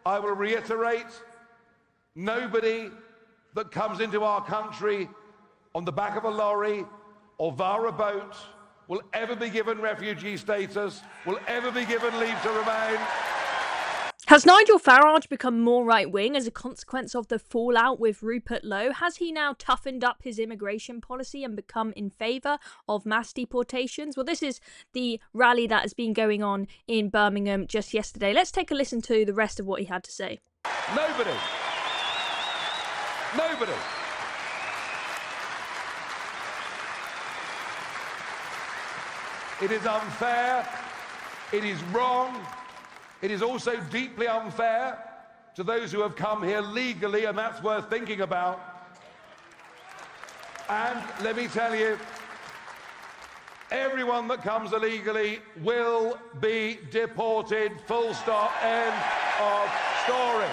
I will reiterate, nobody that comes into our country on the back of a lorry or via a boat will ever be given refugee status, will ever be given leave to remain. Has Nigel Farage become more right-wing as a consequence of the fallout with Rupert Lowe? Has he now toughened up his immigration policy and become in favour of mass deportations? Well, this is the rally that has been going on in Birmingham just yesterday. Let's take a listen to the rest of what he had to say. Nobody. It is unfair. It is wrong. It is also deeply unfair to those who have come here legally, and that's worth thinking about. And let me tell you, everyone that comes illegally will be deported, full stop, end of story.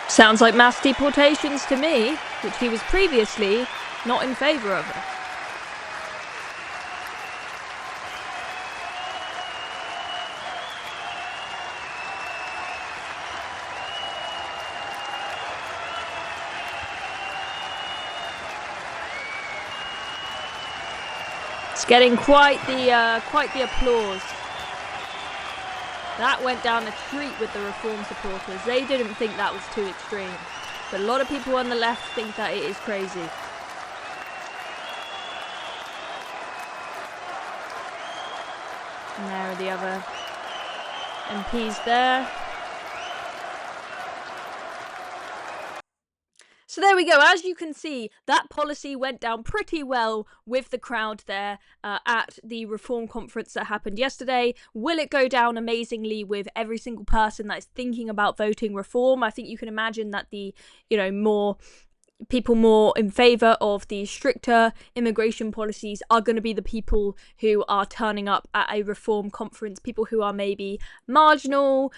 Sounds like mass deportations to me, which he was previously not in favour of. It's getting quite the applause. That went down a treat with the Reform supporters. They didn't think that was too extreme, but a lot of people on the left think that it is crazy. And there are the other MPs there. So there we go. As you can see, that policy went down pretty well with the crowd there at the Reform conference that happened yesterday. Will it go down amazingly with every single person that is thinking about voting Reform? I think you can imagine that the, more people more in favour of the stricter immigration policies are going to be the people who are turning up at a Reform conference, people who are maybe marginal,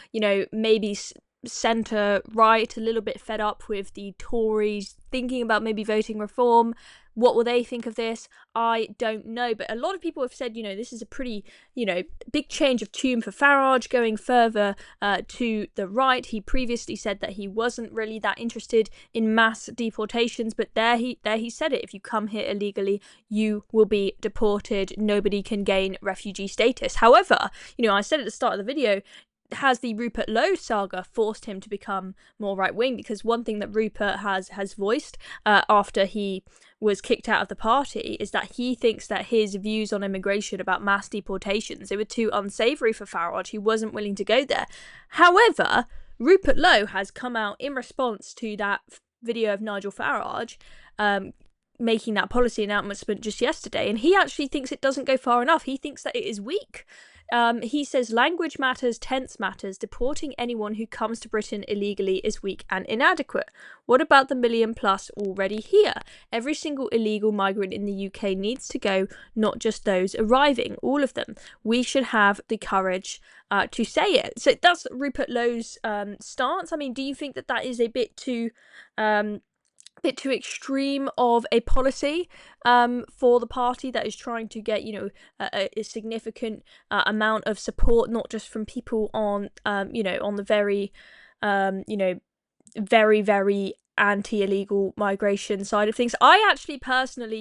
maybe centre right, a little bit fed up with the Tories thinking about maybe voting Reform. What will they think of this? I don't know, but a lot of people have said, this is a pretty, big change of tune for Farage going further to the right. He previously said that he wasn't really that interested in mass deportations, but there he said it. If you come here illegally, you will be deported. Nobody can gain refugee status. However, I said at the start of the video, has the Rupert Lowe saga forced him to become more right-wing? Because one thing that Rupert has voiced after he was kicked out of the party is that he thinks that his views on immigration about mass deportations, they were too unsavoury for Farage. He wasn't willing to go there. However, Rupert Lowe has come out in response to that video of Nigel Farage making that policy announcement just yesterday, and he actually thinks it doesn't go far enough. He thinks that it is weak. He says language matters, tense matters. Deporting anyone who comes to Britain illegally is weak and inadequate. What about the million plus already here? Every single illegal migrant in the UK needs to go, not just those arriving, all of them. We should have the courage to say it. So that's Rupert Lowe's stance. I mean, do you think that that is a bit too extreme of a policy for the party that is trying to get a significant amount of support, not just from people on on the very very, very anti-illegal migration side of things? I actually personally,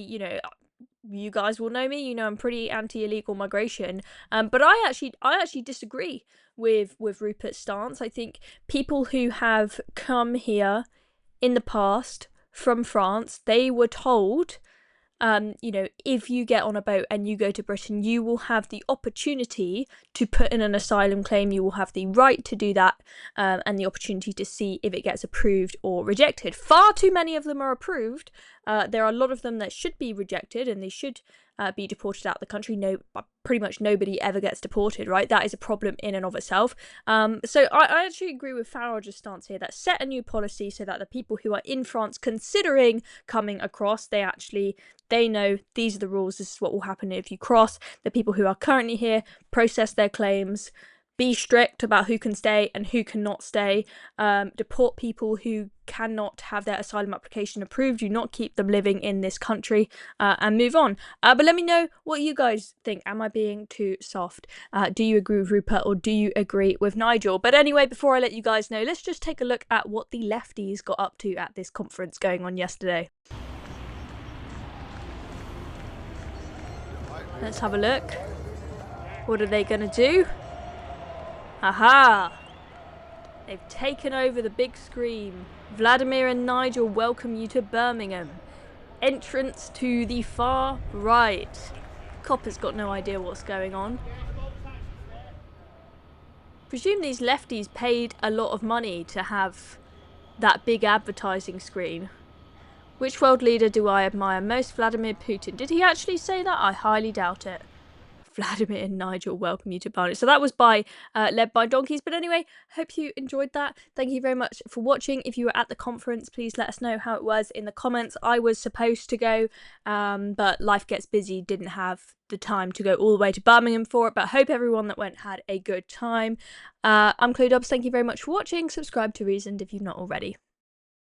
you guys will know me, I'm pretty anti-illegal migration, but I actually disagree with Rupert's stance. I think people who have come here in the past from France, they were told, if you get on a boat and you go to Britain, you will have the opportunity to put in an asylum claim. You will have the right to do that, and the opportunity to see if it gets approved or rejected. Far too many of them are approved. There are a lot of them that should be rejected, and they should be deported out of the country. Pretty much nobody ever gets deported, right? That is a problem in and of itself. So I actually agree with Farage's stance here, that set a new policy so that the people who are in France considering coming across, they know these are the rules, this is what will happen if you cross. The people who are currently here process their claims, be strict about who can stay and who cannot stay, deport people who cannot have their asylum application approved, do not keep them living in this country, and move on. But let me know what you guys think. Am I being too soft? Do you agree with Rupert or do you agree with Nigel? But anyway, before I let you guys know, let's just take a look at what the lefties got up to at this conference going on yesterday. Let's have a look. What are they going to do? Aha! They've taken over the big screen. Vladimir and Nigel welcome you to Birmingham. Entrance to the far right. Copper's got no idea what's going on. Presume these lefties paid a lot of money to have that big advertising screen. Which world leader do I admire most? Vladimir Putin. Did he actually say that? I highly doubt it. Vladimir and Nigel welcome you to Barney. So that was led by donkeys. But anyway, hope you enjoyed that. Thank you very much for watching. If you were at the conference, please let us know how it was in the comments. I was supposed to go, but life gets busy. Didn't have the time to go all the way to Birmingham for it. But hope everyone that went had a good time. I'm Chloe Dobbs. Thank you very much for watching. Subscribe to Reasoned if you've not already.